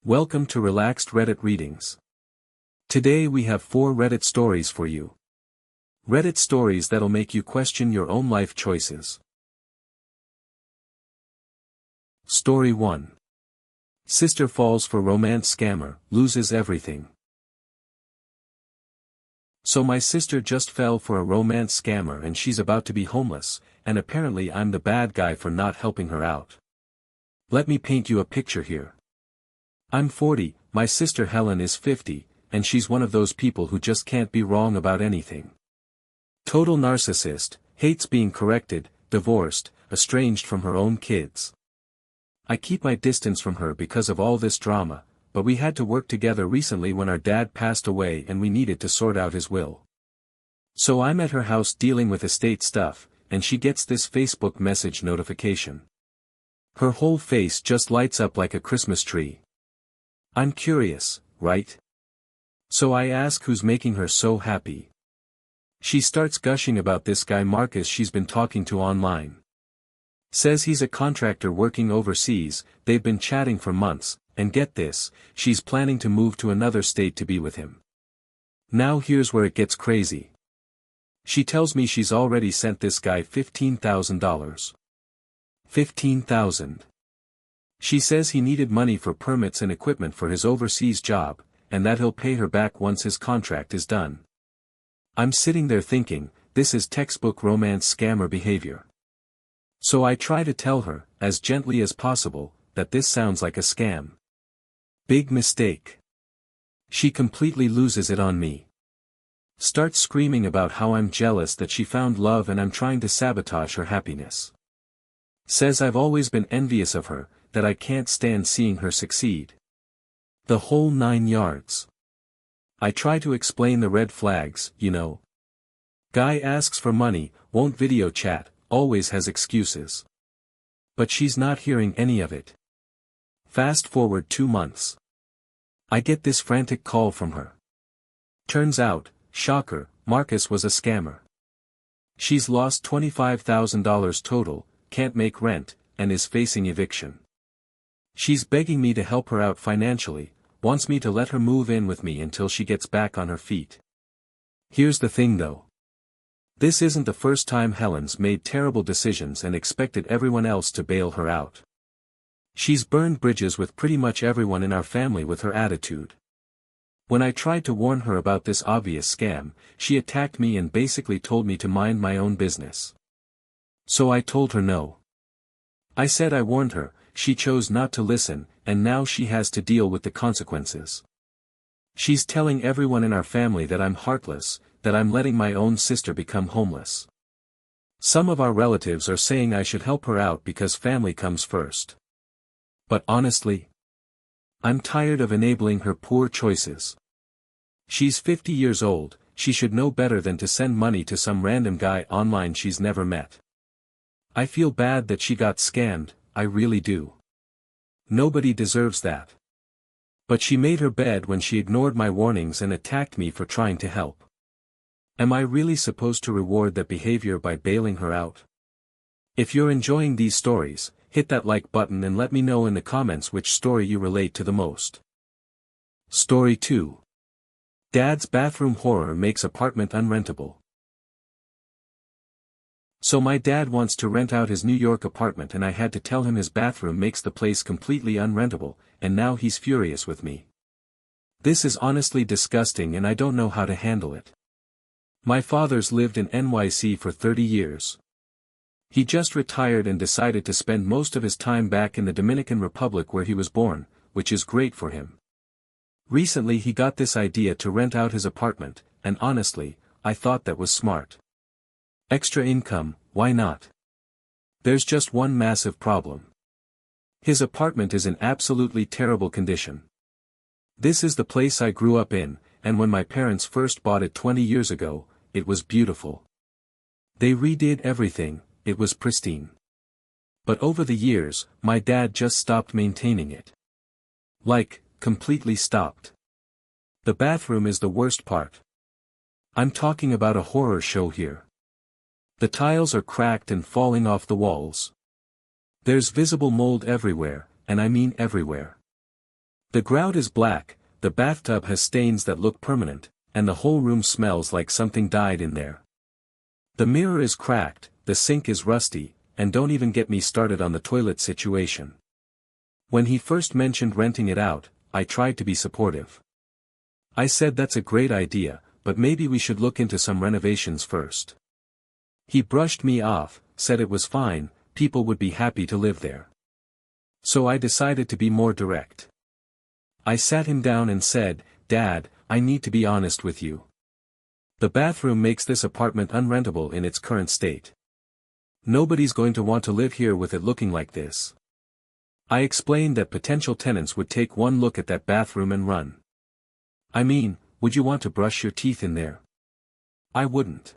Welcome to Relaxed Reddit Readings. Today we have 4 Reddit stories for you. Reddit stories that'll make you question your own life choices. Story 1. Sister falls for romance scammer, loses everything. So my sister just fell for a romance scammer and she's about to be homeless, and apparently I'm the bad guy for not helping her out. Let me paint you a picture here. I'm 40, my sister Helen is 50, and she's one of those people who just can't be wrong about anything. Total narcissist, hates being corrected, divorced, estranged from her own kids. I keep my distance from her because of all this drama, but we had to work together recently when our dad passed away and we needed to sort out his will. So I'm at her house dealing with estate stuff, and she gets this Facebook message notification. Her whole face just lights up like a Christmas tree. I'm curious, right? So I ask who's making her so happy. She starts gushing about this guy Marcus she's been talking to online. Says he's a contractor working overseas, they've been chatting for months, and get this, she's planning to move to another state to be with him. Now here's where it gets crazy. She tells me she's already sent this guy $15,000. $15,000. She says he needed money for permits and equipment for his overseas job, and that he'll pay her back once his contract is done. I'm sitting there thinking, this is textbook romance scammer behavior. So I try to tell her, as gently as possible, that this sounds like a scam. Big mistake. She completely loses it on me. Starts screaming about how I'm jealous that she found love and I'm trying to sabotage her happiness. Says I've always been envious of her, that I can't stand seeing her succeed. The whole 9 yards. I try to explain the red flags, you know. Guy asks for money, won't video chat, always has excuses. But she's not hearing any of it. Fast forward 2 months. I get this frantic call from her. Turns out, shocker, Marcus was a scammer. She's lost $25,000 total, can't make rent, and is facing eviction. She's begging me to help her out financially, wants me to let her move in with me until she gets back on her feet. Here's the thing though. This isn't the first time Helen's made terrible decisions and expected everyone else to bail her out. She's burned bridges with pretty much everyone in our family with her attitude. When I tried to warn her about this obvious scam, she attacked me and basically told me to mind my own business. So I told her no. I said I warned her, she chose not to listen, and now she has to deal with the consequences. She's telling everyone in our family that I'm heartless, that I'm letting my own sister become homeless. Some of our relatives are saying I should help her out because family comes first. But honestly, I'm tired of enabling her poor choices. She's 50 years old, she should know better than to send money to some random guy online she's never met. I feel bad that she got scammed, I really do. Nobody deserves that. But she made her bed when she ignored my warnings and attacked me for trying to help. Am I really supposed to reward that behavior by bailing her out? If you're enjoying these stories, hit that like button and let me know in the comments which story you relate to the most. Story 2. Dad's bathroom horror makes apartment unrentable. So my dad wants to rent out his New York apartment and I had to tell him his bathroom makes the place completely unrentable, and now he's furious with me. This is honestly disgusting and I don't know how to handle it. My father's lived in NYC for 30 years. He just retired and decided to spend most of his time back in the Dominican Republic where he was born, which is great for him. Recently he got this idea to rent out his apartment, and honestly, I thought that was smart. Extra income, why not? There's just one massive problem. His apartment is in absolutely terrible condition. This is the place I grew up in, and when my parents first bought it 20 years ago, it was beautiful. They redid everything, it was pristine. But over the years, my dad just stopped maintaining it. Like, completely stopped. The bathroom is the worst part. I'm talking about a horror show here. The tiles are cracked and falling off the walls. There's visible mold everywhere, and I mean everywhere. The grout is black, the bathtub has stains that look permanent, and the whole room smells like something died in there. The mirror is cracked, the sink is rusty, and don't even get me started on the toilet situation. When he first mentioned renting it out, I tried to be supportive. I said that's a great idea, but maybe we should look into some renovations first. He brushed me off, said it was fine, people would be happy to live there. So I decided to be more direct. I sat him down and said, "Dad, I need to be honest with you. The bathroom makes this apartment unrentable in its current state. Nobody's going to want to live here with it looking like this." I explained that potential tenants would take one look at that bathroom and run. "I mean, would you want to brush your teeth in there?" "I wouldn't."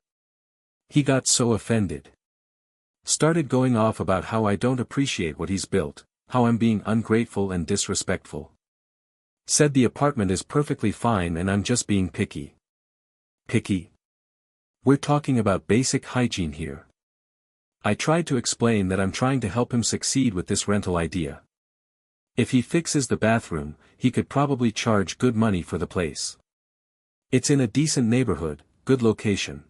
He got so offended. Started going off about how I don't appreciate what he's built, how I'm being ungrateful and disrespectful. Said the apartment is perfectly fine and I'm just being picky. Picky? We're talking about basic hygiene here. I tried to explain that I'm trying to help him succeed with this rental idea. If he fixes the bathroom, he could probably charge good money for the place. It's in a decent neighborhood, good location.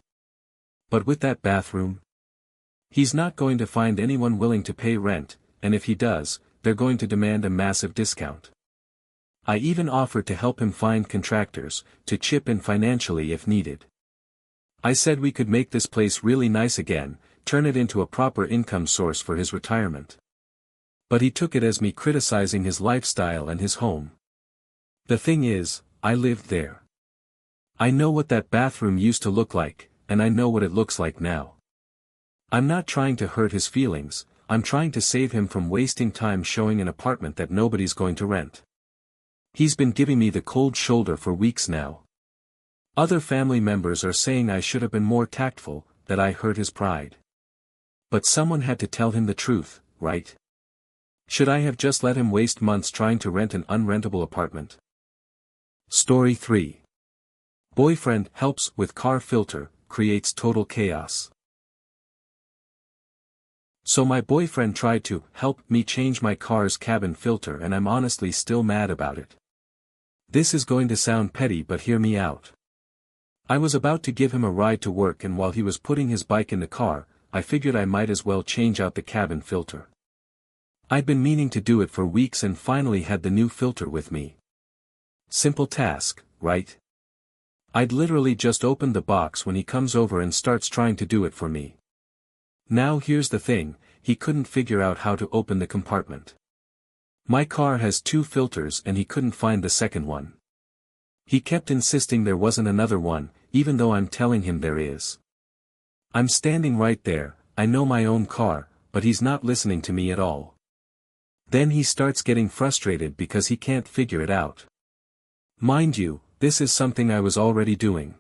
But with that bathroom, he's not going to find anyone willing to pay rent, and if he does, they're going to demand a massive discount. I even offered to help him find contractors, to chip in financially if needed. I said we could make this place really nice again, turn it into a proper income source for his retirement. But he took it as me criticizing his lifestyle and his home. The thing is, I lived there. I know what that bathroom used to look like, and I know what it looks like now. I'm not trying to hurt his feelings, I'm trying to save him from wasting time showing an apartment that nobody's going to rent. He's been giving me the cold shoulder for weeks now. Other family members are saying I should have been more tactful, that I hurt his pride. But someone had to tell him the truth, right? Should I have just let him waste months trying to rent an unrentable apartment? Story 3. Boyfriend helps with car filter, creates total chaos. So my boyfriend tried to help me change my car's cabin filter and I'm honestly still mad about it. This is going to sound petty but hear me out. I was about to give him a ride to work and while he was putting his bike in the car, I figured I might as well change out the cabin filter. I'd been meaning to do it for weeks and finally had the new filter with me. Simple task, right? I'd literally just opened the box when he comes over and starts trying to do it for me. Now here's the thing, he couldn't figure out how to open the compartment. My car has 2 filters and he couldn't find the second one. He kept insisting there wasn't another one, even though I'm telling him there is. I'm standing right there, I know my own car, but he's not listening to me at all. Then he starts getting frustrated because he can't figure it out. Mind you, this is something I was already doing.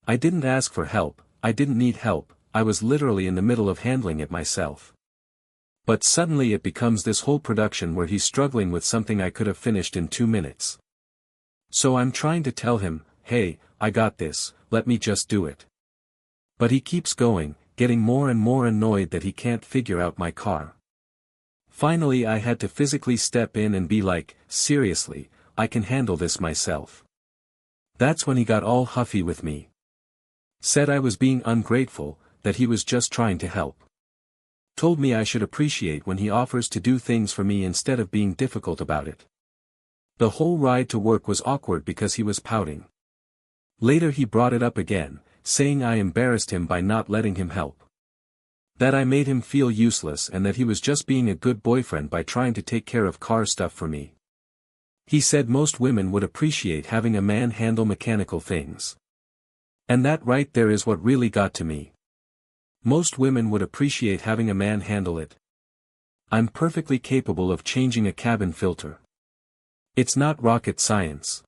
I didn't ask for help, I didn't need help, I was literally in the middle of handling it myself. But suddenly it becomes this whole production where he's struggling with something I could have finished in 2 minutes. So I'm trying to tell him, hey, I got this, let me just do it. But he keeps going, getting more and more annoyed that he can't figure out my car. Finally I had to physically step in and be like, seriously, I can handle this myself. That's when he got all huffy with me. Said I was being ungrateful, that he was just trying to help. Told me I should appreciate when he offers to do things for me instead of being difficult about it. The whole ride to work was awkward because he was pouting. Later he brought it up again, saying I embarrassed him by not letting him help. That I made him feel useless and that he was just being a good boyfriend by trying to take care of car stuff for me. He said most women would appreciate having a man handle mechanical things. And that right there is what really got to me. Most women would appreciate having a man handle it. I'm perfectly capable of changing a cabin filter. It's not rocket science.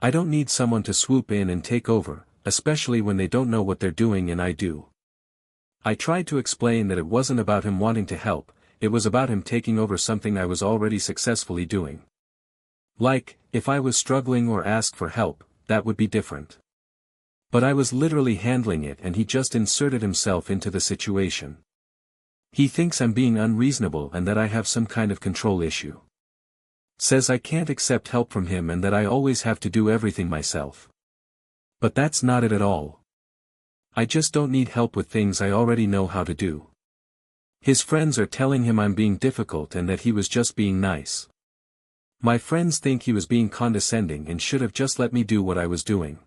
I don't need someone to swoop in and take over, especially when they don't know what they're doing and I do. I tried to explain that it wasn't about him wanting to help, it was about him taking over something I was already successfully doing. Like, if I was struggling or asked for help, that would be different. But I was literally handling it and he just inserted himself into the situation. He thinks I'm being unreasonable and that I have some kind of control issue. Says I can't accept help from him and that I always have to do everything myself. But that's not it at all. I just don't need help with things I already know how to do. His friends are telling him I'm being difficult and that he was just being nice. My friends think he was being condescending and should have just let me do what I was doing.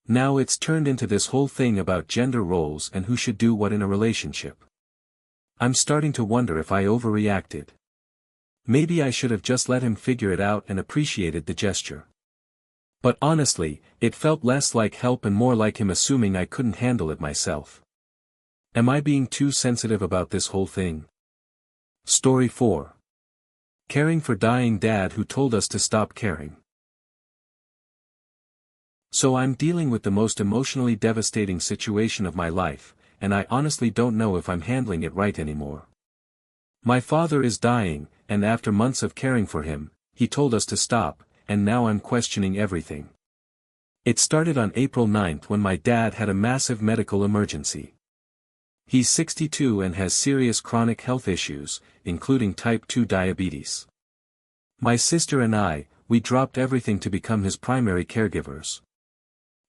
Now it's turned into this whole thing about gender roles and who should do what in a relationship. I'm starting to wonder if I overreacted. Maybe I should have just let him figure it out and appreciated the gesture. But honestly, it felt less like help and more like him assuming I couldn't handle it myself. Am I being too sensitive about this whole thing? Story 4. Caring for dying dad who told us to stop caring. So I'm dealing with the most emotionally devastating situation of my life, and I honestly don't know if I'm handling it right anymore. My father is dying, and after months of caring for him, he told us to stop, and now I'm questioning everything. It started on April 9th when my dad had a massive medical emergency. He's 62 and has serious chronic health issues, including type 2 diabetes. My sister and we dropped everything to become his primary caregivers.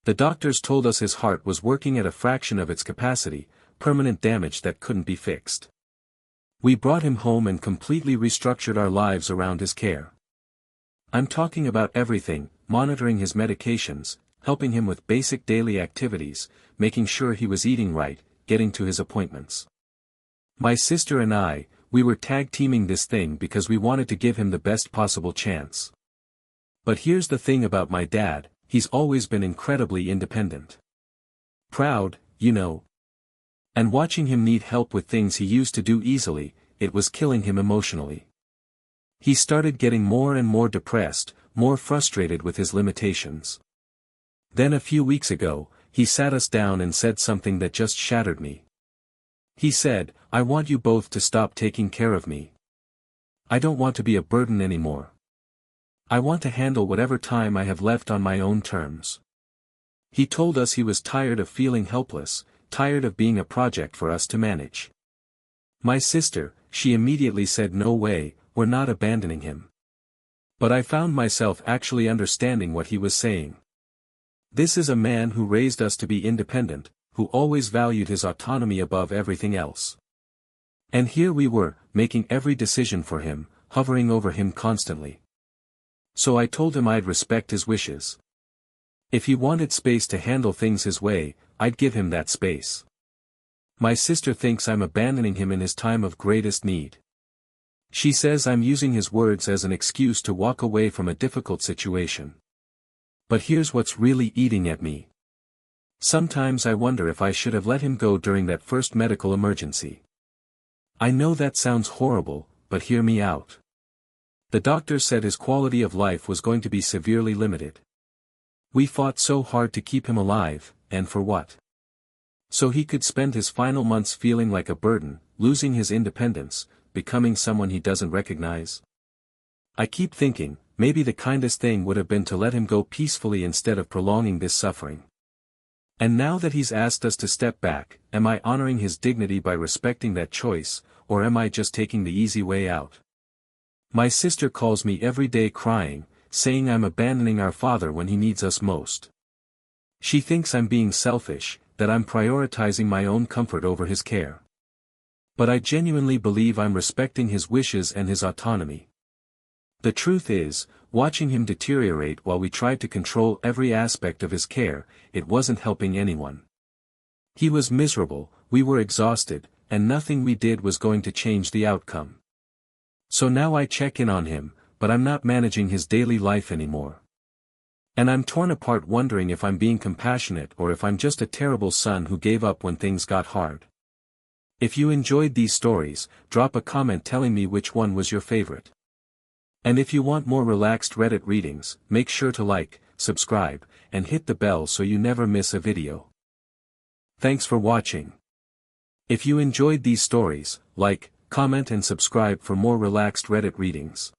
The doctors told us his heart was working at a fraction of its capacity, permanent damage that couldn't be fixed. We brought him home and completely restructured our lives around his care. I'm talking about everything, monitoring his medications, helping him with basic daily activities, making sure he was eating right, getting to his appointments. My sister and we were tag-teaming this thing because we wanted to give him the best possible chance. But here's the thing about my dad, he's always been incredibly independent. Proud, you know. And watching him need help with things he used to do easily, it was killing him emotionally. He started getting more and more depressed, more frustrated with his limitations. Then a few weeks ago, he sat us down and said something that just shattered me. He said, "I want you both to stop taking care of me. I don't want to be a burden anymore. I want to handle whatever time I have left on my own terms." He told us he was tired of feeling helpless, tired of being a project for us to manage. My sister, she immediately said no way, we're not abandoning him. But I found myself actually understanding what he was saying. This is a man who raised us to be independent, who always valued his autonomy above everything else. And here we were, making every decision for him, hovering over him constantly. So I told him I'd respect his wishes. If he wanted space to handle things his way, I'd give him that space. My sister thinks I'm abandoning him in his time of greatest need. She says I'm using his words as an excuse to walk away from a difficult situation. But here's what's really eating at me. Sometimes I wonder if I should have let him go during that first medical emergency. I know that sounds horrible, but hear me out. The doctor said his quality of life was going to be severely limited. We fought so hard to keep him alive, and for what? So he could spend his final months feeling like a burden, losing his independence, becoming someone he doesn't recognize? I keep thinking, maybe the kindest thing would have been to let him go peacefully instead of prolonging this suffering. And now that he's asked us to step back, am I honoring his dignity by respecting that choice, or am I just taking the easy way out? My sister calls me every day crying, saying I'm abandoning our father when he needs us most. She thinks I'm being selfish, that I'm prioritizing my own comfort over his care. But I genuinely believe I'm respecting his wishes and his autonomy. The truth is, watching him deteriorate while we tried to control every aspect of his care, it wasn't helping anyone. He was miserable, we were exhausted, and nothing we did was going to change the outcome. So now I check in on him, but I'm not managing his daily life anymore. And I'm torn apart wondering if I'm being compassionate or if I'm just a terrible son who gave up when things got hard. If you enjoyed these stories, drop a comment telling me which one was your favorite. And if you want more relaxed Reddit readings, make sure to like, subscribe, and hit the bell so you never miss a video. Thanks for watching. If you enjoyed these stories, like, comment and subscribe for more relaxed Reddit readings.